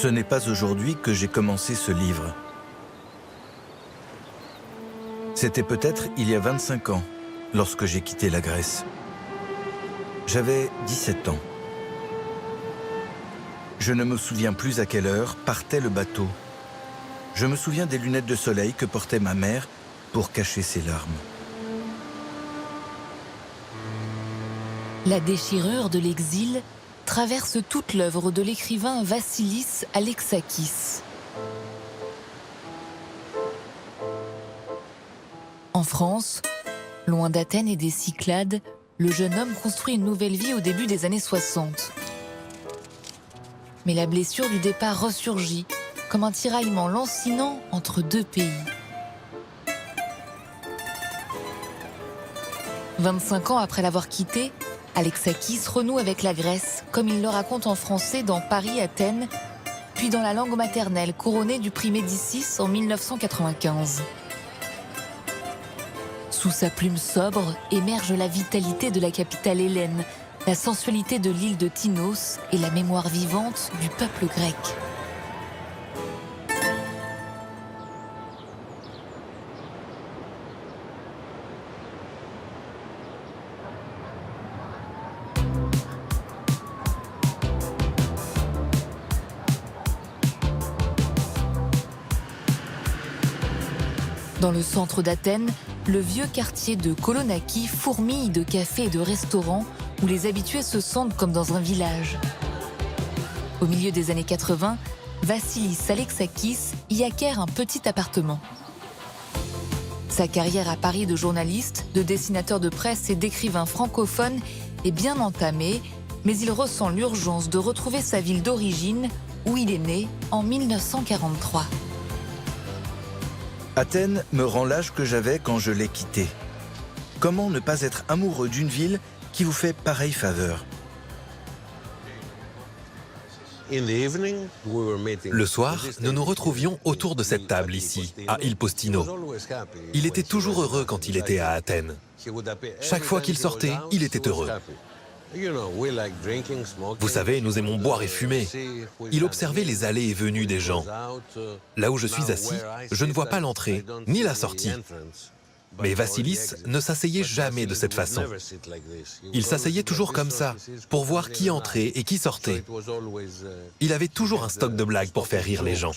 Ce n'est pas aujourd'hui que j'ai commencé ce livre. C'était peut-être il y a 25 ans, lorsque j'ai quitté la Grèce. J'avais 17 ans. Je ne me souviens plus à quelle heure partait le bateau. Je me souviens des lunettes de soleil que portait ma mère pour cacher ses larmes. La déchirure de l'exil traverse toute l'œuvre de l'écrivain Vassilis Alexakis. En France, loin d'Athènes et des Cyclades, le jeune homme construit une nouvelle vie au début des années 60. Mais la blessure du départ ressurgit, comme un tiraillement lancinant entre deux pays. 25 ans après l'avoir quitté, Alexakis renoue avec la Grèce, comme il le raconte en français dans Paris-Athènes, puis dans la langue maternelle couronnée du prix Médicis en 1995. Sous sa plume sobre émerge la vitalité de la capitale hellène, la sensualité de l'île de Tinos et la mémoire vivante du peuple grec. Dans le centre d'Athènes, le vieux quartier de Kolonaki fourmille de cafés et de restaurants où les habitués se sentent comme dans un village. Au milieu des années 80, Vassilis Alexakis y acquiert un petit appartement. Sa carrière à Paris de journaliste, de dessinateur de presse et d'écrivain francophone est bien entamée, mais il ressent l'urgence de retrouver sa ville d'origine où il est né en 1943. Athènes me rend l'âge que j'avais quand je l'ai quittée. Comment ne pas être amoureux d'une ville qui vous fait pareille faveur? Le soir, nous nous retrouvions autour de cette table ici, à Il Postino. Il était toujours heureux quand il était à Athènes. Chaque fois qu'il sortait, il était heureux. Vous savez, nous aimons boire et fumer. Il observait les allées et venues des gens. Là où je suis assis, je ne vois pas l'entrée, ni la sortie. Mais Vassilis ne s'asseyait jamais de cette façon. Il s'asseyait toujours comme ça, pour voir qui entrait et qui sortait. Il avait toujours un stock de blagues pour faire rire les gens.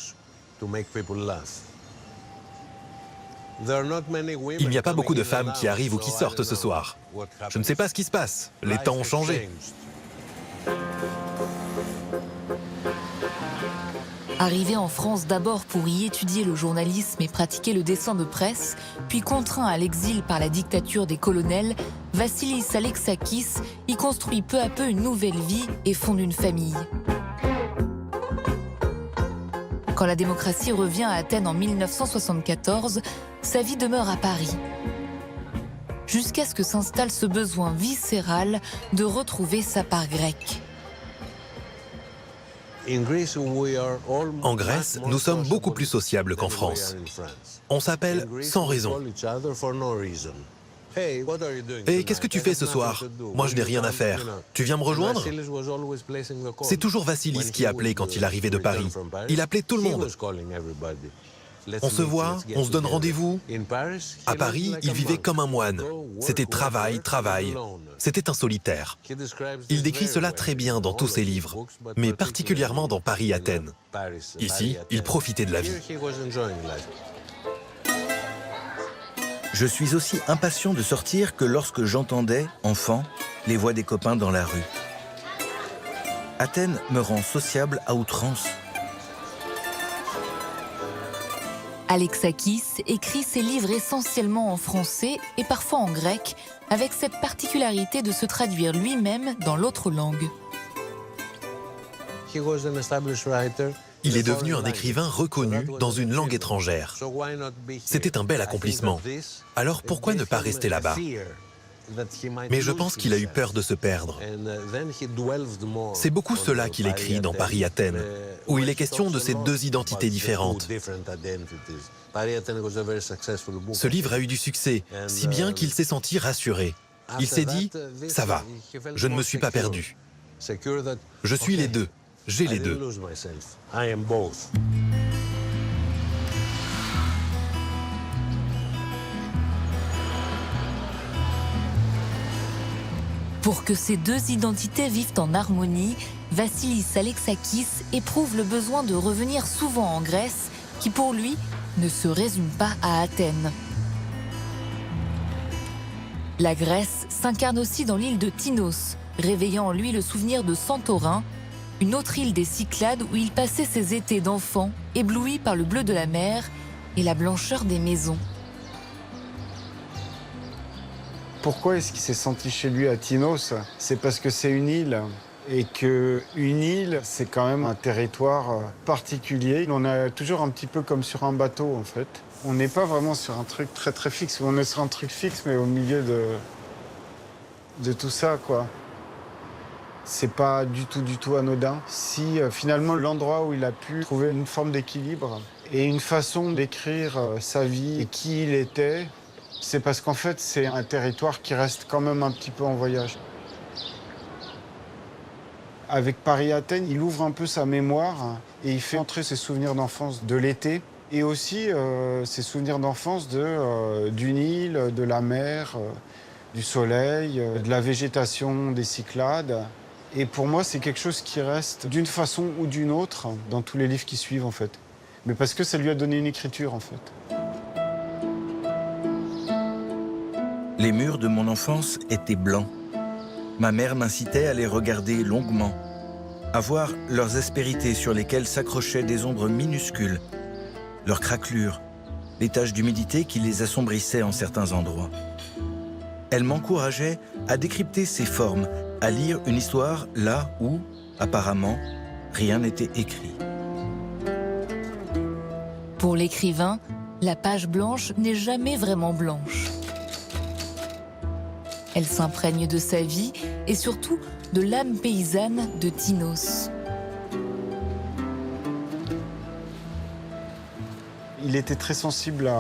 Il n'y a pas beaucoup de femmes qui arrivent ou qui sortent ce soir. Je ne sais pas ce qui se passe. Les temps ont changé. Arrivé en France d'abord pour y étudier le journalisme et pratiquer le dessin de presse, puis contraint à l'exil par la dictature des colonels, Vassilis Alexakis y construit peu à peu une nouvelle vie et fonde une famille. Quand la démocratie revient à Athènes en 1974, sa vie demeure à Paris. Jusqu'à ce que s'installe ce besoin viscéral de retrouver sa part grecque. En Grèce, nous sommes beaucoup plus sociables qu'en France. On s'appelle sans raison. Et qu'est-ce que tu fais ce soir? Moi, je n'ai rien à faire. Tu viens me rejoindre? C'est toujours Vassilis qui appelait quand il arrivait de Paris. Il appelait tout le monde. On se voit, on se donne rendez-vous. À Paris, il vivait comme un moine. C'était travail, travail. C'était un solitaire. Il décrit cela très bien dans tous ses livres, mais particulièrement dans Paris-Athènes. Ici, il profitait de la vie. Je suis aussi impatient de sortir que lorsque j'entendais, enfant, les voix des copains dans la rue. Athènes me rend sociable à outrance. Alexakis écrit ses livres essentiellement en français et parfois en grec, avec cette particularité de se traduire lui-même dans l'autre langue. Il est devenu un écrivain reconnu dans une langue étrangère. C'était un bel accomplissement. Alors pourquoi ne pas rester là-bas? Mais je pense qu'il a eu peur de se perdre. C'est beaucoup cela qu'il écrit dans Paris-Athènes, où il est question de ces deux identités différentes. Ce livre a eu du succès, si bien qu'il s'est senti rassuré. Il s'est dit « Ça va, je ne me suis pas perdu. Je suis les deux. J'ai les deux. Pour que ces deux identités vivent en harmonie, Vassilis Alexakis éprouve le besoin de revenir souvent en Grèce, qui pour lui ne se résume pas à Athènes. La Grèce s'incarne aussi dans l'île de Tinos, réveillant en lui le souvenir de Santorin, une autre île des Cyclades où il passait ses étés d'enfant, ébloui par le bleu de la mer et la blancheur des maisons. Pourquoi est-ce qu'il s'est senti chez lui à Tinos? C'est parce que c'est une île. Et qu'une île, c'est quand même un territoire particulier. On est toujours un petit peu comme sur un bateau, en fait. On n'est pas vraiment sur un truc très très fixe. On est sur un truc fixe, mais au milieu de tout ça, quoi. C'est pas du tout anodin. Si finalement l'endroit où il a pu trouver une forme d'équilibre et une façon d'écrire sa vie et qui il était, c'est parce qu'en fait c'est un territoire qui reste quand même un petit peu en voyage. Avec Paris-Athènes, il ouvre un peu sa mémoire et il fait entrer ses souvenirs d'enfance de l'été et aussi ses souvenirs d'enfance d'une île, de la mer, du soleil, de la végétation, des Cyclades. Et pour moi, c'est quelque chose qui reste d'une façon ou d'une autre dans tous les livres qui suivent, en fait. Mais parce que ça lui a donné une écriture, en fait. Les murs de mon enfance étaient blancs. Ma mère m'incitait à les regarder longuement, à voir leurs aspérités sur lesquelles s'accrochaient des ombres minuscules, leurs craquelures, les taches d'humidité qui les assombrissaient en certains endroits. Elle m'encourageait à décrypter ces formes, à lire une histoire là où, apparemment, rien n'était écrit. Pour l'écrivain, la page blanche n'est jamais vraiment blanche. Elle s'imprègne de sa vie et surtout de l'âme paysanne de Tinos. Il était très sensible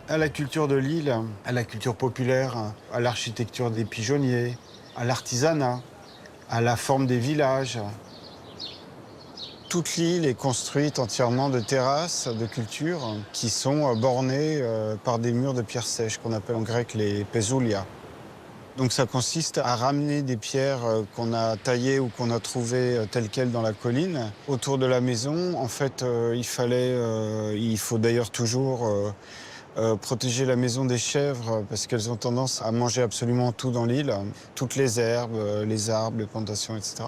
à la culture de l'île, à la culture populaire, à l'architecture des pigeonniers, à l'artisanat, à la forme des villages. Toute l'île est construite entièrement de terrasses de culture qui sont bornées par des murs de pierre sèche qu'on appelle en grec les pezoulia. Donc ça consiste à ramener des pierres qu'on a taillées ou qu'on a trouvées telles quelles dans la colline autour de la maison. En fait, il faut d'ailleurs toujours protéger la maison des chèvres parce qu'elles ont tendance à manger absolument tout dans l'île, toutes les herbes, les arbres, les plantations, etc.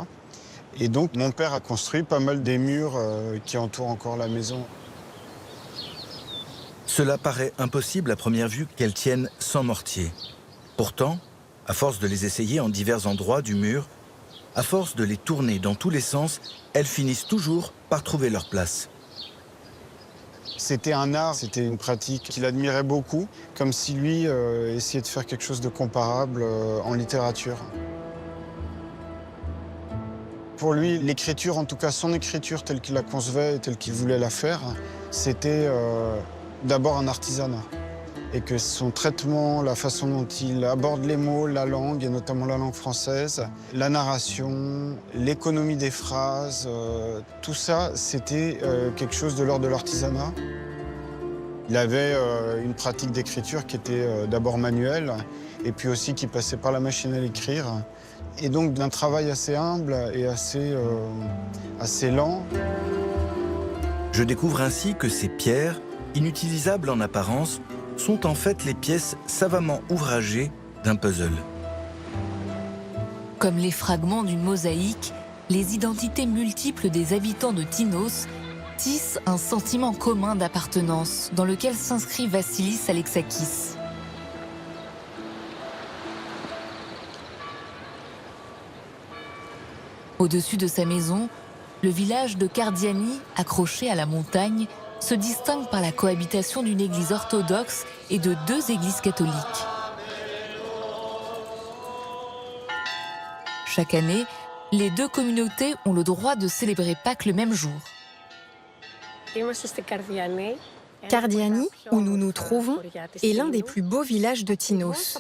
Et donc mon père a construit pas mal des murs qui entourent encore la maison. Cela paraît impossible à première vue qu'elles tiennent sans mortier. Pourtant, à force de les essayer en divers endroits du mur, à force de les tourner dans tous les sens, elles finissent toujours par trouver leur place. C'était un art, c'était une pratique qu'il admirait beaucoup, comme si lui essayait de faire quelque chose de comparable en littérature. Pour lui, l'écriture, en tout cas son écriture telle qu'il la concevait et telle qu'il voulait la faire, c'était d'abord un artisanat. Et que son traitement, la façon dont il aborde les mots, la langue, et notamment la langue française, la narration, l'économie des phrases, tout ça, c'était quelque chose de l'ordre de l'artisanat. Il avait une pratique d'écriture qui était d'abord manuelle, et puis aussi qui passait par la machine à l'écrire. Et donc d'un travail assez humble et assez lent. Je découvre ainsi que ces pierres, inutilisables en apparence, sont en fait les pièces savamment ouvragées d'un puzzle. Comme les fragments d'une mosaïque, les identités multiples des habitants de Tinos tissent un sentiment commun d'appartenance dans lequel s'inscrit Vassilis Alexakis. Au-dessus de sa maison, le village de Kardiani, accroché à la montagne, se distingue par la cohabitation d'une église orthodoxe et de deux églises catholiques. Chaque année, les deux communautés ont le droit de célébrer Pâques le même jour. Kardiani, où nous nous trouvons, est l'un des plus beaux villages de Tinos.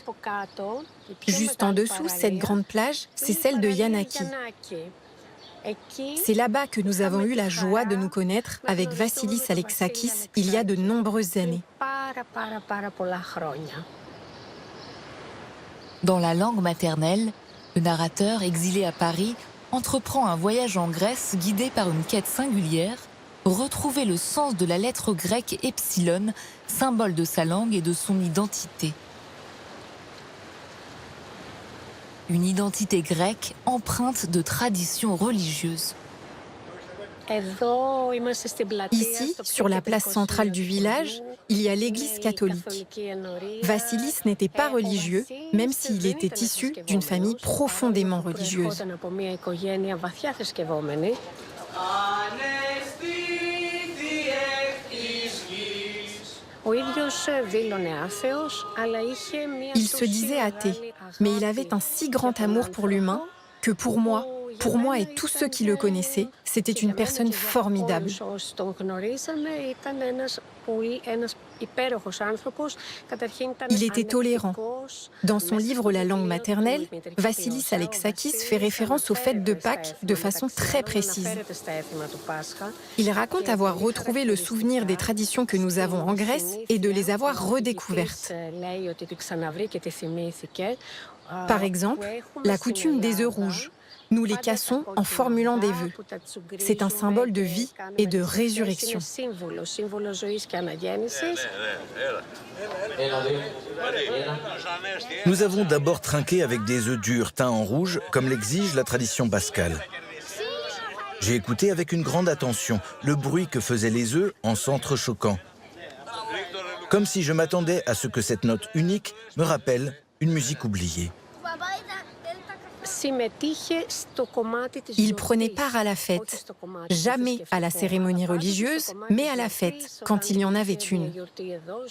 Juste en dessous, cette grande plage, c'est celle de Yanaki. C'est là-bas que nous avons eu la joie de nous connaître avec Vassilis Alexakis il y a de nombreuses années. Dans la langue maternelle, le narrateur, exilé à Paris, entreprend un voyage en Grèce guidé par une quête singulière, retrouver le sens de la lettre grecque epsilon, symbole de sa langue et de son identité. Une identité grecque empreinte de traditions religieuses. Ici, sur la place centrale du village, il y a l'église catholique. Vassilis n'était pas religieux, même s'il était issu d'une famille profondément religieuse. Il se disait athée, mais il avait un si grand amour pour l'humain que pour moi et tous ceux qui le connaissaient, c'était une personne formidable. Il était tolérant. Dans son livre La langue maternelle, Vassilis Alexakis fait référence aux fêtes de Pâques de façon très précise. Il raconte avoir retrouvé le souvenir des traditions que nous avons en Grèce et de les avoir redécouvertes. Par exemple, la coutume des œufs rouges. Nous les cassons en formulant des vœux. C'est un symbole de vie et de résurrection. Nous avons d'abord trinqué avec des œufs durs teints en rouge, comme l'exige la tradition bascale. J'ai écouté avec une grande attention le bruit que faisaient les œufs en s'entrechoquant. Comme si je m'attendais à ce que cette note unique me rappelle une musique oubliée. Il prenait part à la fête, jamais à la cérémonie religieuse, mais à la fête, quand il y en avait une.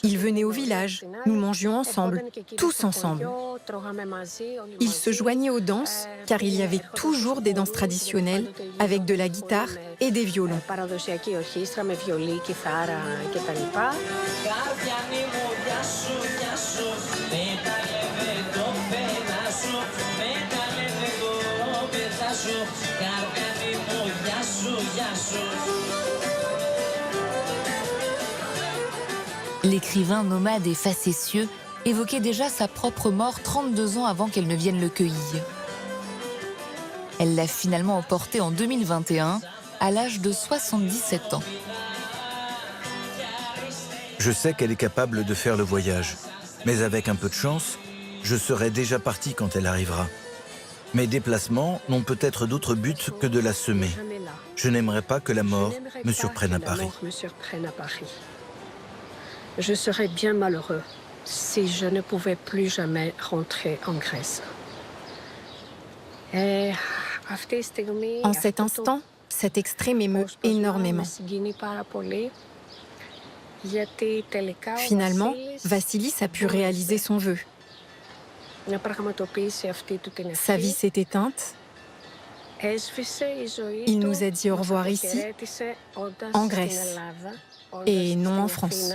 Il venait au village, nous mangions ensemble, tous ensemble. Il se joignait aux danses, car il y avait toujours des danses traditionnelles, avec de la guitare et des violons. L'écrivain nomade et facétieux évoquait déjà sa propre mort 32 ans avant qu'elle ne vienne le cueillir. Elle l'a finalement emporté en 2021, à l'âge de 77 ans. Je sais qu'elle est capable de faire le voyage, mais avec un peu de chance, je serai déjà parti quand elle arrivera. Mes déplacements n'ont peut-être d'autre but que de la semer. Je n'aimerais pas que la mort me surprenne à Paris. Je serais bien malheureux si je ne pouvais plus jamais rentrer en Grèce. En cet instant, cet extrait m'émeut énormément. Finalement, Vassilis a pu réaliser son vœu. Sa vie s'est éteinte. Il nous a dit au revoir ici, en Grèce, et non en France.